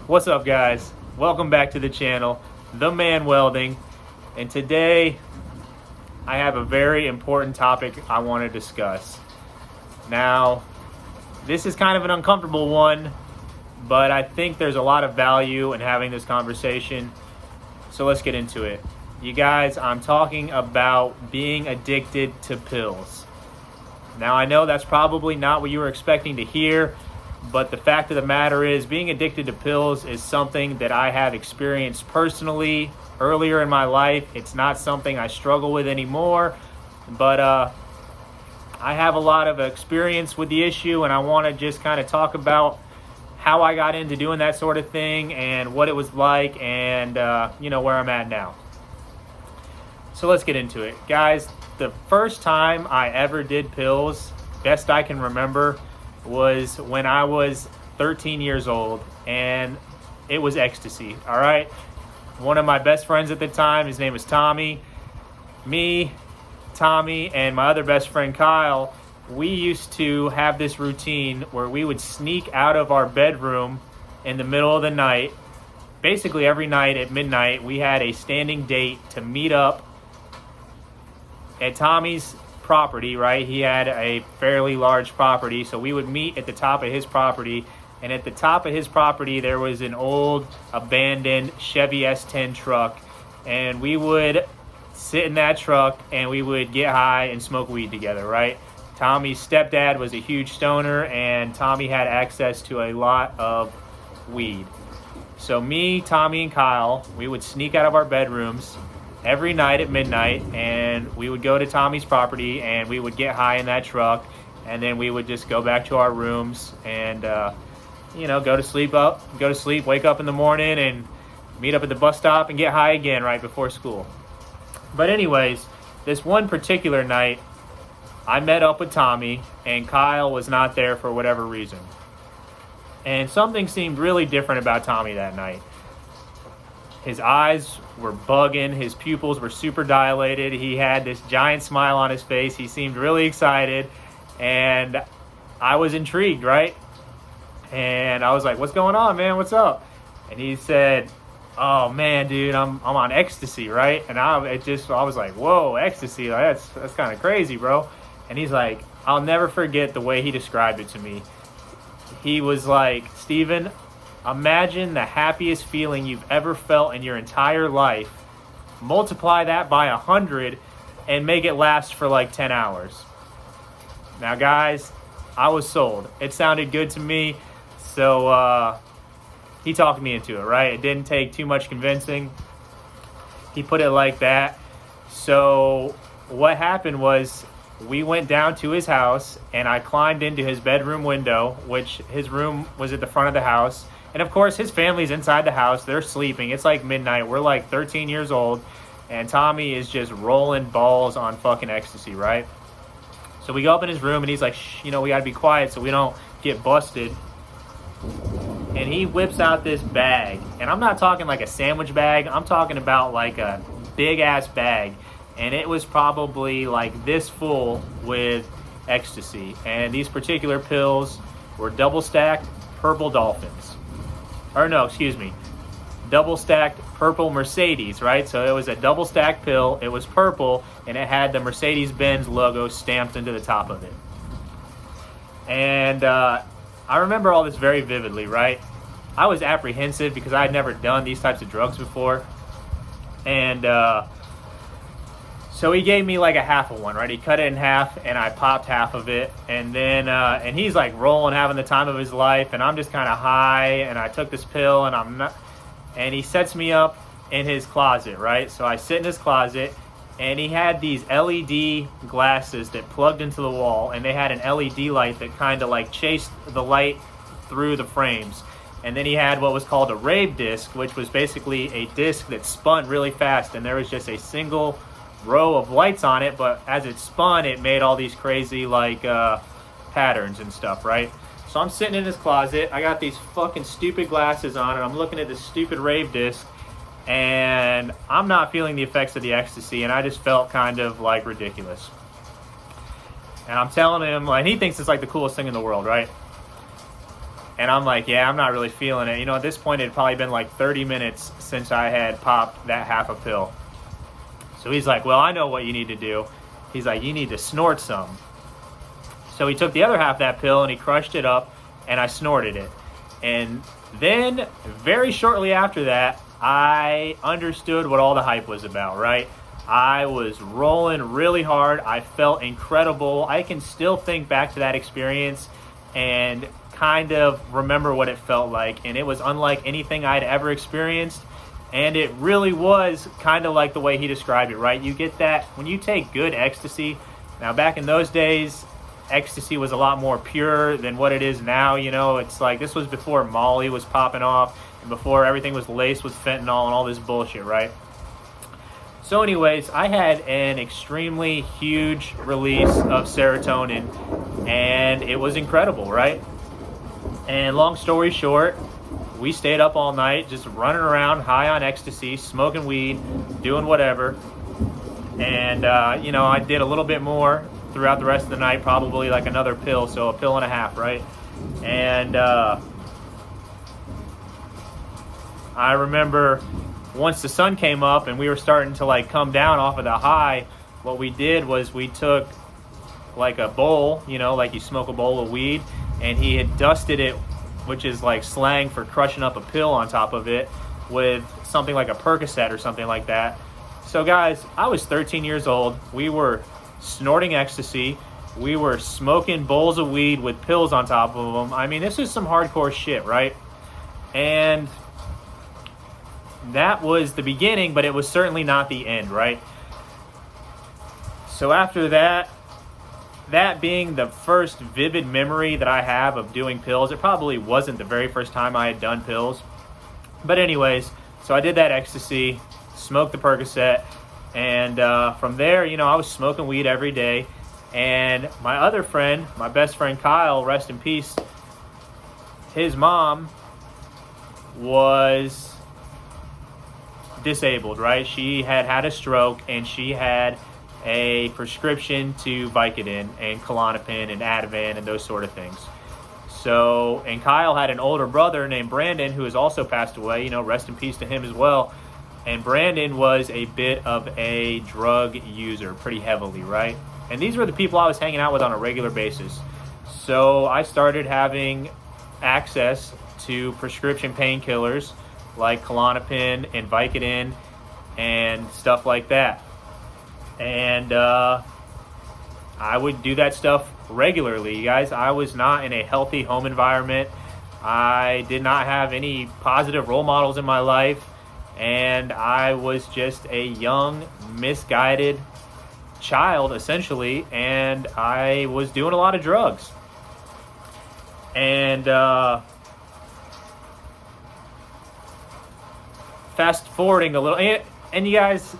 What's up, guys? Welcome back to the channel, The Man Welding, and today I have a very important topic I want to discuss. Now, this is kind of an uncomfortable one, but I think there's a lot of value in having this conversation, so let's get into it. You guys, I'm talking about being addicted to pills. Now, I know that's probably not what you were expecting to hear, but the fact of the matter is being addicted to pills is something that I have experienced personally earlier in my life. It's not something I struggle with anymore, but I have a lot of experience with the issue, and I want to just kind of talk about how I got into doing that sort of thing and what it was like and, where I'm at now. So let's get into it. Guys, the first time I ever did pills, best I can remember, was when I was 13 years old, and it was ecstasy. All right, one of my best friends at the time, his name was Tommy. Me, Tommy, and my other best friend Kyle, we used to have this routine where we would sneak out of our bedroom in the middle of the night. Basically every night at midnight we had a standing date to meet up at Tommy's property, right? He had a fairly large property, so we would meet at the top of his property, and at the top of his property there was an old abandoned Chevy S10 truck, and we would sit in that truck and we would get high and smoke weed together, right? Tommy's stepdad was a huge stoner, and Tommy had access to a lot of weed. So me, Tommy, and Kyle, we would sneak out of our bedrooms every night at midnight, and we would go to Tommy's property and we would get high in that truck, and then we would just go back to our rooms and go to sleep, wake up in the morning and meet up at the bus stop and get high again right before school. But anyways, this one particular night I met up with Tommy, and Kyle was not there for whatever reason, and something seemed really different about Tommy that night. His eyes were bugging, his pupils were super dilated, he had this giant smile on his face, he seemed really excited, and I was intrigued, right? And I was like, "What's going on, man? What's up?" And he said, "Oh man, dude, I'm on ecstasy, right?" And I was like, "Whoa, ecstasy, that's kind of crazy, bro." And he's like, I'll never forget the way he described it to me. He was like, "Steven, imagine the happiest feeling you've ever felt in your entire life, multiply that by 100 and make it last for like 10 hours. Now guys, I was sold. It sounded good to me, so he talked me into it, right? It didn't take too much convincing. He put it like that. So what happened was we went down to his house, and I climbed into his bedroom window, which his room was at the front of the house. And of course, his family's inside the house. They're sleeping. It's like midnight. We're like 13 years old. And Tommy is just rolling balls on fucking ecstasy, right? So we go up in his room, and he's like, "Shh, we got to be quiet so we don't get busted." And he whips out this bag. And I'm not talking like a sandwich bag. I'm talking about like a big-ass bag. And it was probably like this full with ecstasy. And these particular pills were double-stacked purple Dolphins. Double-stacked purple Mercedes, right? So it was a double-stacked pill, it was purple, and it had the Mercedes-Benz logo stamped into the top of it. And I remember all this very vividly, right? I was apprehensive because I had never done these types of drugs before. And so he gave me like a half of one, right? He cut it in half, and I popped half of it. And then, and he's like rolling, having the time of his life, and I'm just kind of high, and I took this pill, and he sets me up in his closet, right? So I sit in his closet, and he had these LED glasses that plugged into the wall, and they had an LED light that kind of like chased the light through the frames. And then he had what was called a rave disc, which was basically a disc that spun really fast, and there was just a single row of lights on it, but as it spun, it made all these crazy like patterns and stuff, right? So I'm sitting in his closet, I got these fucking stupid glasses on, and I'm looking at this stupid rave disc, and I'm not feeling the effects of the ecstasy, and I just felt kind of like ridiculous. And I'm telling him, and he thinks it's like the coolest thing in the world, right? And I'm like, yeah, I'm not really feeling it. At this point, it had probably been like 30 minutes since I had popped that half a pill. So he's like, well, I know what you need to do. He's like, you need to snort some. So he took the other half of that pill and he crushed it up, and I snorted it. And then very shortly after that, I understood what all the hype was about, right? I was rolling really hard. I felt incredible. I can still think back to that experience and kind of remember what it felt like. And it was unlike anything I'd ever experienced. And it really was kind of like the way he described it, right? You get that when you take good ecstasy. Now, back in those days, ecstasy was a lot more pure than what it is now. It's like this was before Molly was popping off and before everything was laced with fentanyl and all this bullshit, right? So anyways, I had an extremely huge release of serotonin, and it was incredible, right? And long story short, we stayed up all night just running around high on ecstasy, smoking weed, doing whatever. And, I did a little bit more throughout the rest of the night, probably like another pill, so a pill and a half, right? And I remember once the sun came up and we were starting to like come down off of the high, what we did was we took like a bowl, like you smoke a bowl of weed, and he had dusted it, which is like slang for crushing up a pill, on top of it with something like a Percocet or something like that. So guys, I was 13 years old. We were snorting ecstasy. We were smoking bowls of weed with pills on top of them. I mean, this is some hardcore shit, right? And that was the beginning, but it was certainly not the end, right? So after that being the first vivid memory that I have of doing pills, it probably wasn't the very first time I had done pills. But anyways, so I did that ecstasy, smoked the Percocet, and from there, I was smoking weed every day. And my other friend, my best friend Kyle, rest in peace, his mom was disabled, right? She had a stroke, and she had a prescription to Vicodin and Klonopin and Ativan and those sort of things. So, and Kyle had an older brother named Brandon who has also passed away, rest in peace to him as well. And Brandon was a bit of a drug user, pretty heavily, right? And these were the people I was hanging out with on a regular basis. So I started having access to prescription painkillers like Klonopin and Vicodin and stuff like that. And I would do that stuff regularly, you guys. I was not in a healthy home environment. I did not have any positive role models in my life. And I was just a young, misguided child, essentially. And I was doing a lot of drugs. And fast forwarding a little, and you guys,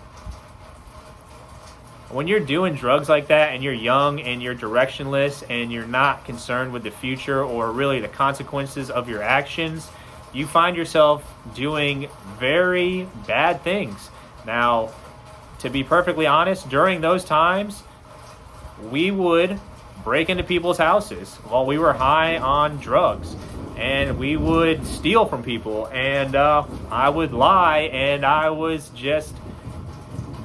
when you're doing drugs like that and you're young and you're directionless and you're not concerned with the future or really the consequences of your actions, you find yourself doing very bad things. Now, to be perfectly honest, during those times, we would break into people's houses while we were high on drugs. And we would steal from people, and I would lie, and I was just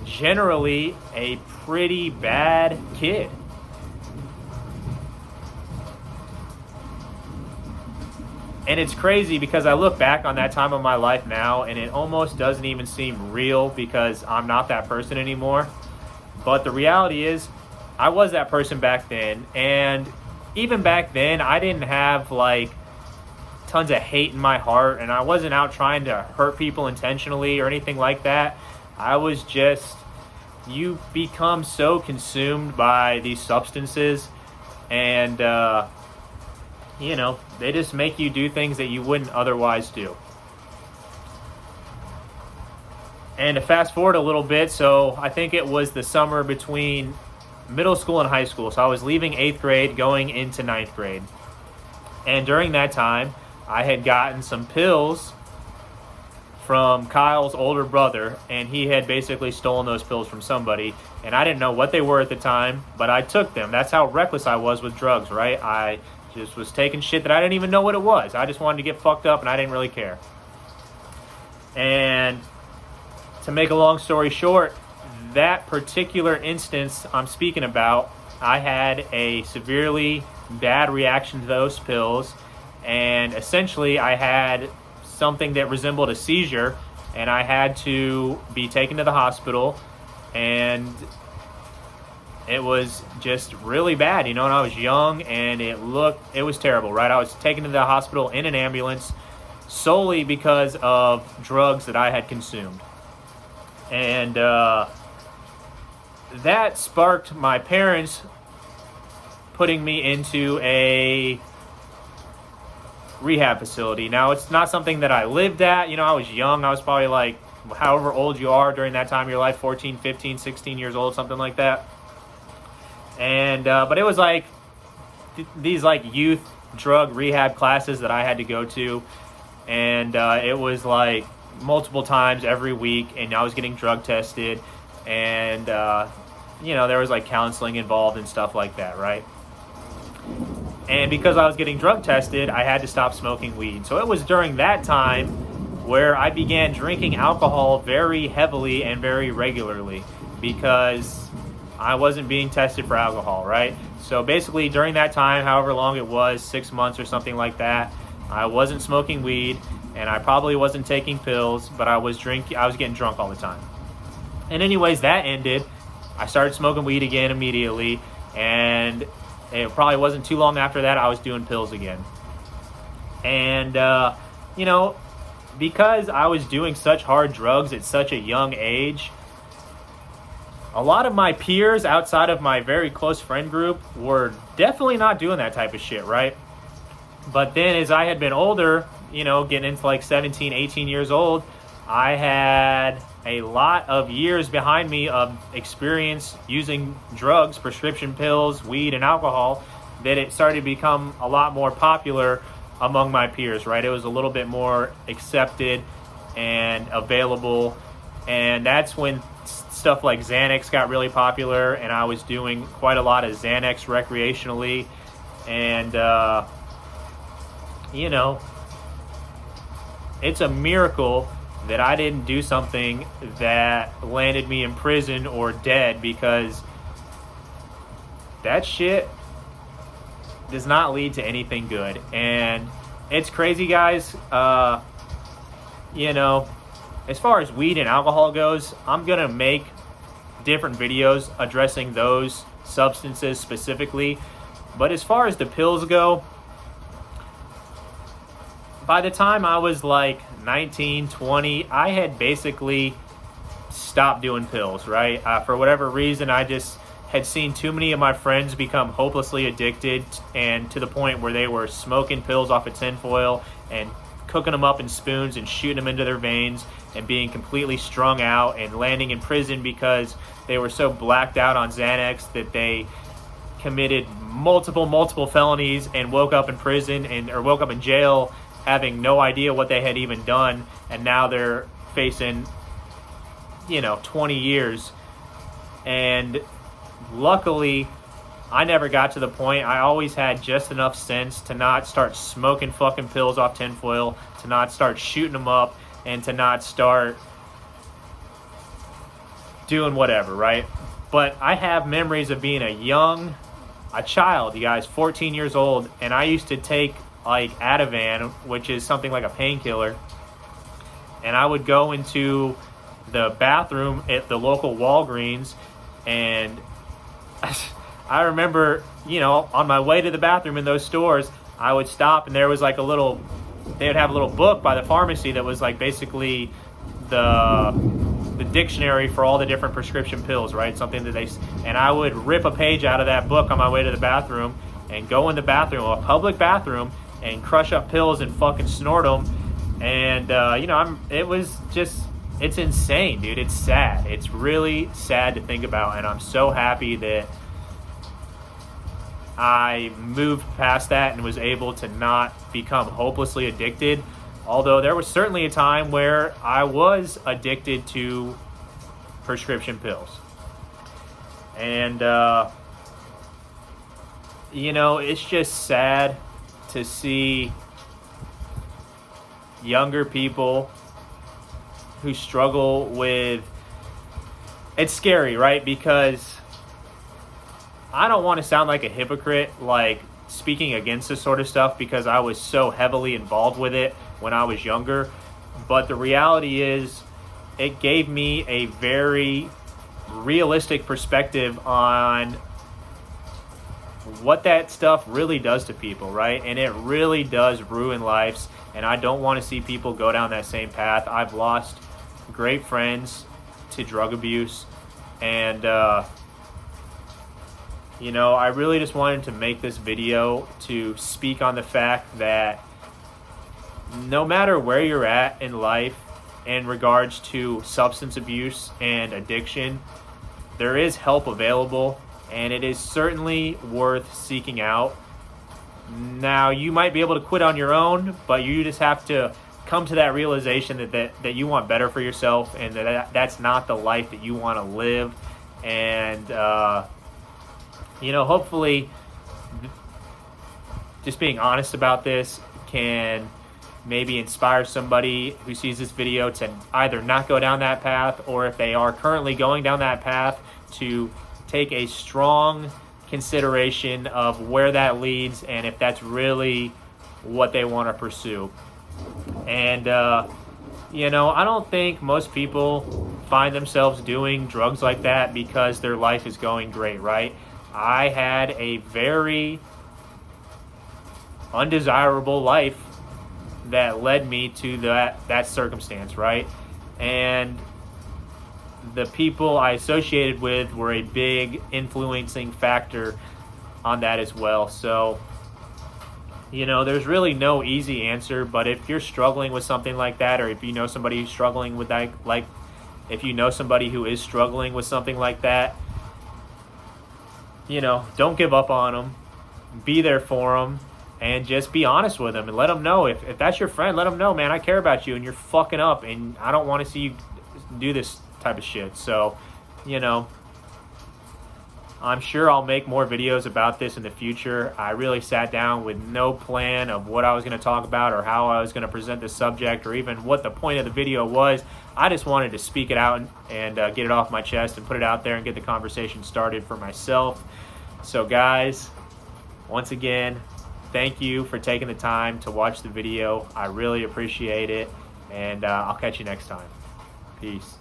generally a pretty bad kid. And it's crazy because I look back on that time of my life now, and it almost doesn't even seem real because I'm not that person anymore. But the reality is, I was that person back then, and even back then, I didn't have like tons of hate in my heart, and I wasn't out trying to hurt people intentionally or anything like that. I was just, you become so consumed by these substances, and they just make you do things that you wouldn't otherwise do. And to fast forward a little bit, so I think it was the summer between middle school and high school. So I was leaving 8th grade, going into 9th grade. And during that time, I had gotten some pills from Kyle's older brother, and he had basically stolen those pills from somebody. And I didn't know what they were at the time, but I took them. That's how reckless I was with drugs, right? I Just was taking shit that I didn't even know what it was. I just wanted to get fucked up and I didn't really care. And to make a long story short, that particular instance I'm speaking about, I had a severely bad reaction to those pills, and essentially I had something that resembled a seizure, and I had to be taken to the hospital, and it was just really bad, and I was young, and it was terrible, right? I was taken to the hospital in an ambulance solely because of drugs that I had consumed. And that sparked my parents putting me into a rehab facility. Now, it's not something that I lived at. I was young. I was probably like, however old you are during that time of your life, 14, 15, 16 years old, something like that. And but it was like these like youth drug rehab classes that I had to go to, and it was like multiple times every week, and I was getting drug tested, and there was like counseling involved and stuff like that, right? And because I was getting drug tested, I had to stop smoking weed. So it was during that time where I began drinking alcohol very heavily and very regularly, because I wasn't being tested for alcohol, right? So basically during that time, however long it was, 6 months or something like that, I wasn't smoking weed, and I probably wasn't taking pills, but I was getting drunk all the time. And anyways, that ended. I started smoking weed again immediately, and it probably wasn't too long after that I was doing pills again. And, because I was doing such hard drugs at such a young age, a lot of my peers outside of my very close friend group were definitely not doing that type of shit, right? But then as I had been older, getting into like 17, 18 years old, I had a lot of years behind me of experience using drugs, prescription pills, weed, and alcohol, that it started to become a lot more popular among my peers, right? It was a little bit more accepted and available, and that's when stuff like Xanax got really popular, and I was doing quite a lot of Xanax recreationally, and it's a miracle that I didn't do something that landed me in prison or dead, because that shit does not lead to anything good. And it's crazy, guys. As far as weed and alcohol goes, I'm going to make different videos addressing those substances specifically. But as far as the pills go, by the time I was like 19, 20, I had basically stopped doing pills, right? For whatever reason, I just had seen too many of my friends become hopelessly addicted, and to the point where they were smoking pills off of tinfoil and cooking them up in spoons and shooting them into their veins, and being completely strung out and landing in prison because they were so blacked out on Xanax that they committed multiple felonies and woke up in prison or woke up in jail having no idea what they had even done, and now they're facing 20 years. And luckily I never got to the point. I always had just enough sense to not start smoking fucking pills off tinfoil, to not start shooting them up, and to not start doing whatever, right? But I have memories of being a child, you guys, 14 years old, and I used to take like Ativan, which is something like a painkiller, and I would go into the bathroom at the local Walgreens, and I remember, on my way to the bathroom in those stores, I would stop, and there was like they would have a little book by the pharmacy that was like basically the dictionary for all the different prescription pills, right? Something that and I would rip a page out of that book on my way to the bathroom and go in the bathroom, a public bathroom, and crush up pills and fucking snort them. And, it's insane, dude. It's sad. It's really sad to think about. And I'm so happy that I moved past that and was able to not become hopelessly addicted. Although there was certainly a time where I was addicted to prescription pills. And, it's just sad to see younger people who struggle with, it's scary, right? Because I don't want to sound like a hypocrite, like speaking against this sort of stuff, because I was so heavily involved with it when I was younger. But the reality is, it gave me a very realistic perspective on what that stuff really does to people, right? And it really does ruin lives, and I don't want to see people go down that same path. I've lost great friends to drug abuse, and I really just wanted to make this video to speak on the fact that no matter where you're at in life in regards to substance abuse and addiction, there is help available, and it is certainly worth seeking out. Now, you might be able to quit on your own, but you just have to come to that realization that you want better for yourself, and that's not the life that you want to live. And hopefully just being honest about this can maybe inspire somebody who sees this video to either not go down that path, or if they are currently going down that path, to take a strong consideration of where that leads and if that's really what they want to pursue. And I don't think most people find themselves doing drugs like that because their life is going great, right? I had a very undesirable life that led me to that circumstance, right? And the people I associated with were a big influencing factor on that as well. So, there's really no easy answer, but if you're struggling with something like that, or if you know somebody who's struggling with that, like if you know somebody who is struggling with something like that, don't give up on them. Be there for them, and just be honest with them and let them know. If that's your friend, let them know, man, I care about you and you're fucking up and I don't want to see you do this type of shit. So, I'm sure I'll make more videos about this in the future. I really sat down with no plan of what I was going to talk about or how I was going to present the subject or even what the point of the video was. I just wanted to speak it out and get it off my chest and put it out there and get the conversation started for myself. So guys, once again, thank you for taking the time to watch the video. I really appreciate it, and I'll catch you next time. Peace.